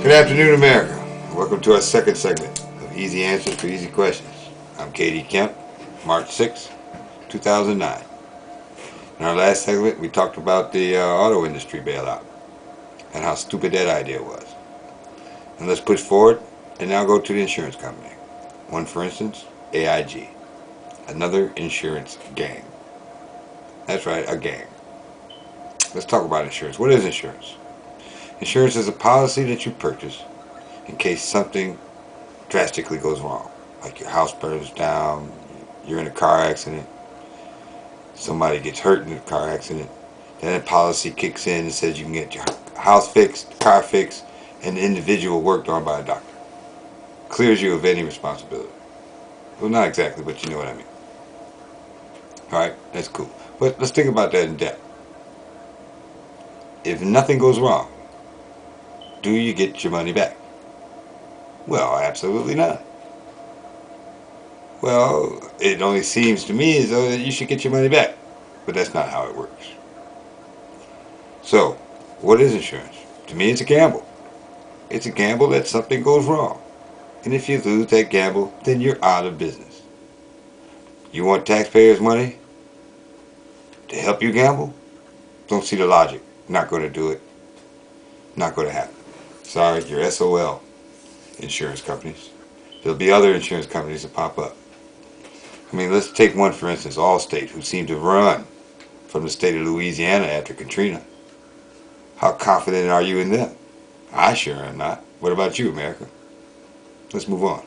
Good afternoon, America. Welcome to our second segment of Easy Answers for Easy Questions. I'm Katie Kemp, March 6, 2009. In our last segment, we talked about the auto industry bailout and how stupid that idea was. And let's push forward and now go to the insurance company. One, for instance, AIG, another insurance gang. That's right, a gang. Let's talk about insurance. What is insurance? Insurance is a policy that you purchase in case something drastically goes wrong. Like your house burns down, you're in a car accident, somebody gets hurt in a car accident, then a policy kicks in and says you can get your house fixed, car fixed, and the individual worked on by a doctor. Clears you of any responsibility. Well, not exactly, but you know what I mean. Alright, that's cool. But let's think about that in depth. If nothing goes wrong, do you get your money back? Well, absolutely not. Well, it only seems to me as though that you should get your money back. But that's not how it works. So, what is insurance? To me, it's a gamble. It's a gamble that something goes wrong. And if you lose that gamble, then you're out of business. You want taxpayers' money to help you gamble? Don't see the logic. Not going to do it. Not going to happen. Sorry, you're SOL, insurance companies. There'll be other insurance companies that pop up. I mean, let's take one, for instance, Allstate, who seemed to run from the state of Louisiana after Katrina. How confident are you in them? I sure am not. What about you, America? Let's move on.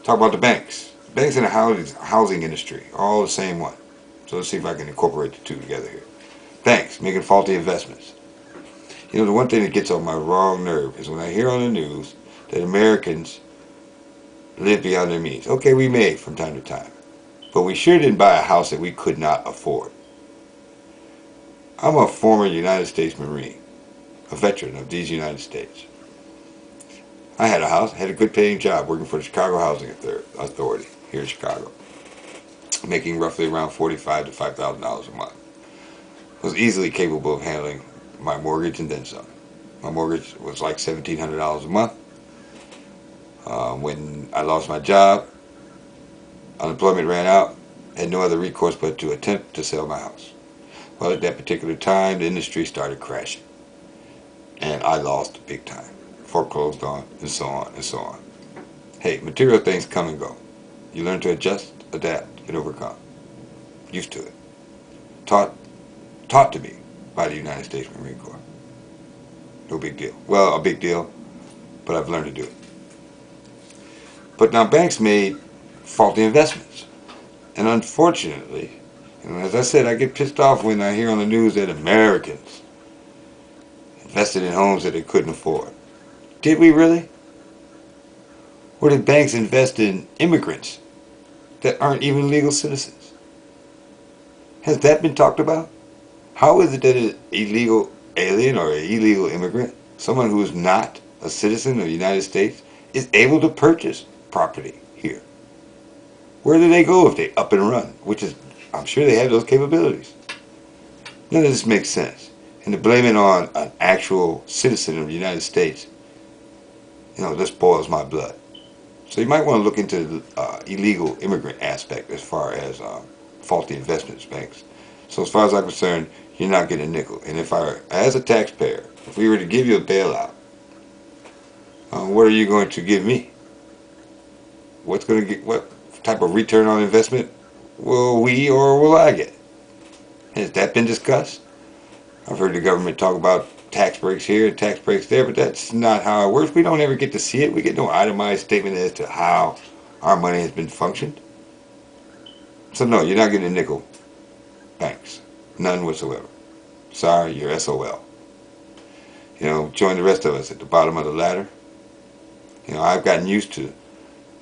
Talk about the banks. Banks in the housing industry, all the same one. So let's see if I can incorporate the two together here. Banks making faulty investments. You know, the one thing that gets on my wrong nerve is when I hear on the news that Americans live beyond their means. Okay, we may from time to time. But we sure didn't buy a house that we could not afford. I'm a former United States Marine, a veteran of these United States. I had a house, had a good paying job working for the Chicago Housing Authority here in Chicago, making roughly around $45,000 to $5,000 a month. I was easily capable of handling my mortgage and then some. My mortgage was like $1,700 a month. When I lost my job, unemployment ran out, had no other recourse but to attempt to sell my house. Well, at that particular time, the industry started crashing. And I lost big time. Foreclosed on, and so on, and so on. Hey, material things come and go. You learn to adjust, adapt, and overcome. Used to it. Taught to me by the United States Marine Corps. No big deal. Well, a big deal, but I've learned to do it. But now banks made faulty investments. And unfortunately, as I said, I get pissed off when I hear on the news that Americans invested in homes that they couldn't afford. Did we really? Or did banks invest in immigrants that aren't even legal citizens? Has that been talked about? How is it that an illegal alien or an illegal immigrant, someone who is not a citizen of the United States, is able to purchase property here? Where do they go if they up and run? Which is, I'm sure they have those capabilities. None of this makes sense. And to blame it on an actual citizen of the United States, this boils my blood. So you might want to look into the illegal immigrant aspect as far as faulty investments banks. So as far as I'm concerned, you're not getting a nickel. And as a taxpayer, if we were to give you a bailout, what are you going to give me? What type of return on investment will we or will I get? Has that been discussed? I've heard the government talk about tax breaks here and tax breaks there, but that's not how it works. We don't ever get to see it. We get no itemized statement as to how our money has been functioned. So no, you're not getting a nickel. Banks. None whatsoever. Sorry, you're SOL. Join the rest of us at the bottom of the ladder. I've gotten used to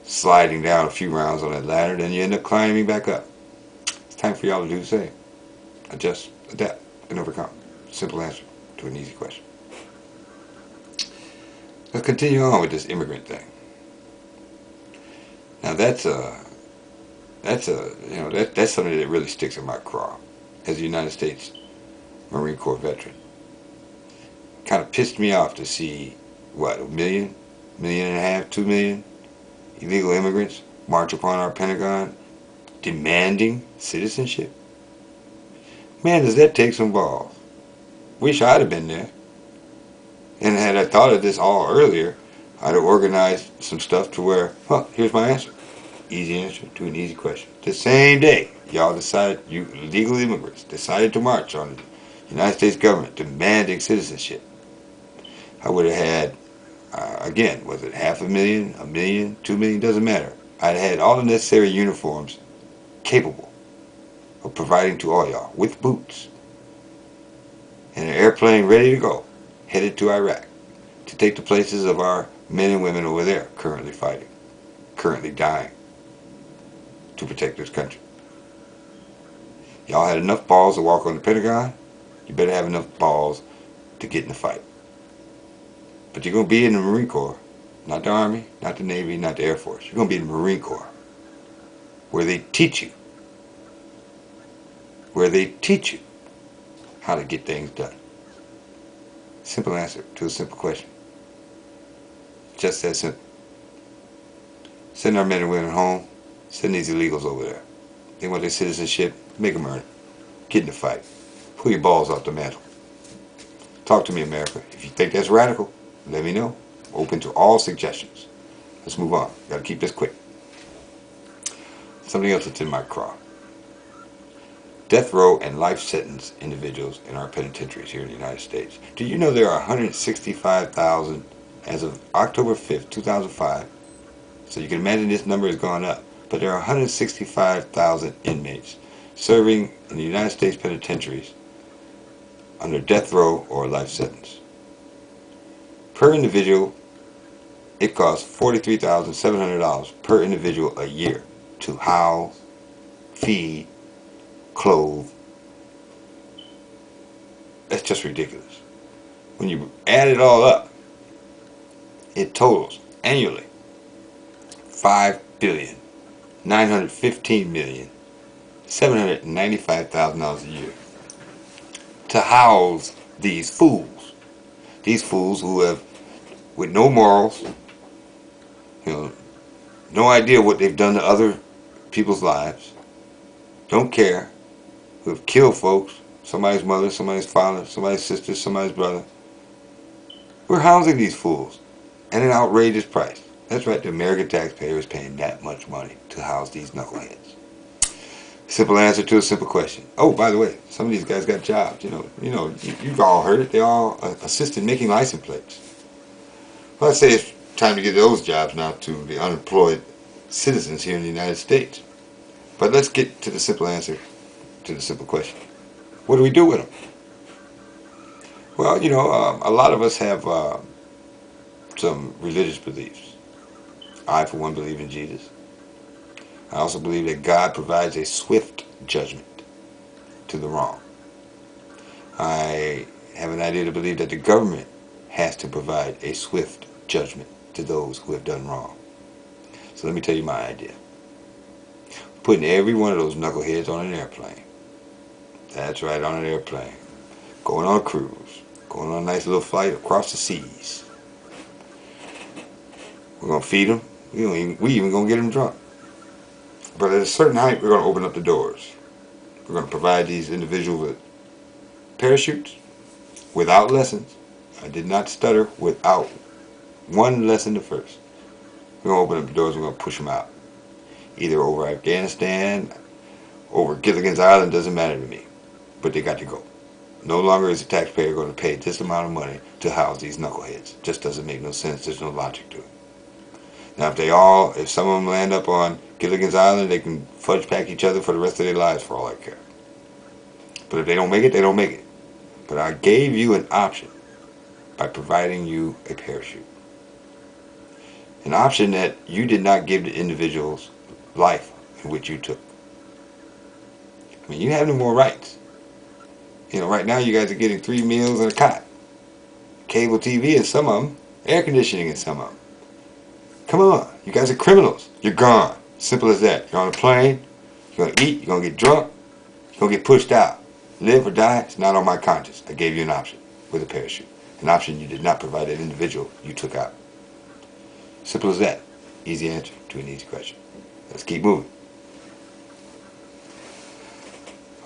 sliding down a few rounds on that ladder, then you end up climbing back up. It's time for y'all to do the same. Adjust, adapt, and overcome. Simple answer to an easy question. Let's continue on with this immigrant thing. Now that's something that really sticks in my craw as a United States Marine Corps veteran. Kind of pissed me off to see what, a million, million and a half, 2 million illegal immigrants march upon our Pentagon demanding citizenship? Man, does that take some balls. Wish I'd have been there. And had I thought of this all earlier, I'd have organized some stuff to where, well, here's my answer. Easy answer to an easy question. The same day, y'all decided, you legal immigrants decided to march on the United States government demanding citizenship. I would have had, again, was it 500,000, a million, 2 million, doesn't matter. I'd had all the necessary uniforms capable of providing to all y'all with boots and an airplane ready to go, headed to Iraq to take the places of our men and women over there currently fighting, currently dying to protect this country. Y'all had enough balls to walk on the Pentagon. You better have enough balls to get in the fight. But you're going to be in the Marine Corps, not the Army, not the Navy, not the Air Force. You're going to be in the Marine Corps, where they teach you how to get things done. Simple answer to a simple question. Just that simple. Send our men and women home. Send these illegals over there. They want their citizenship. Make them earn it. Get in the fight. Pull your balls off the mantle. Talk to me, America. If you think that's radical, let me know. Open to all suggestions. Let's move on. Got to keep this quick. Something else that's in my craw. Death row and life sentence individuals in our penitentiaries here in the United States. Do you know there are 165,000 as of October 5th, 2005? So you can imagine this number has gone up. But there are 165,000 inmates serving in the United States penitentiaries under death row or life sentence. Per individual, it costs $43,700 per individual a year to house, feed, clothe. That's just ridiculous. When you add it all up, it totals annually $5,915,795,000 a year to house these fools. These fools who have, with no morals, no idea what they've done to other people's lives, don't care, who have killed folks, somebody's mother, somebody's father, somebody's sister, somebody's brother. We're housing these fools at an outrageous price. That's right, the American taxpayer is paying that much money to house these knuckleheads. Simple answer to a simple question. Oh, by the way, some of these guys got jobs. You've all heard it. They all assist in making license plates. Well, I'd say it's time to give those jobs now to the unemployed citizens here in the United States. But let's get to the simple answer to the simple question. What do we do with them? Well, a lot of us have some religious beliefs. I, for one, believe in Jesus. I also believe that God provides a swift judgment to the wrong. I have an idea to believe that the government has to provide a swift judgment to those who have done wrong. So let me tell you my idea. Putting every one of those knuckleheads on an airplane. That's right, on an airplane. Going on a cruise. Going on a nice little flight across the seas. We're going to feed them. We even going to get them drunk. But at a certain height, we're going to open up the doors. We're going to provide these individuals with parachutes without lessons. I did not stutter, without one lesson at first. We're going to open up the doors, we're going to push them out. Either over Afghanistan, over Gilligan's Island, doesn't matter to me. But they got to go. No longer is the taxpayer going to pay this amount of money to house these knuckleheads. Just doesn't make no sense. There's no logic to it. Now, if some of them land up on Gilligan's Island, they can fudge pack each other for the rest of their lives for all I care. But if they don't make it, they don't make it. But I gave you an option by providing you a parachute. An option that you did not give the individual's life in which you took. I mean, you have no more rights. Right now you guys are getting 3 meals and a cot. Cable TV in some of them. Air conditioning in some of them. Come on, you guys are criminals. You're gone. Simple as that. You're on a plane. You're going to eat. You're going to get drunk. You're going to get pushed out. Live or die, it's not on my conscience. I gave you an option with a parachute. an option you did not provide an individual you took out. Simple as that. Easy answer to an easy question. Let's keep moving.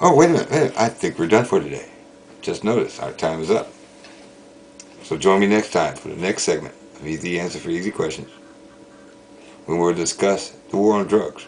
Oh, wait a minute. I think we're done for today. Just noticed our time is up. So join me next time for the next segment of Easy Answer for Easy Questions, when we'll discuss the war on drugs.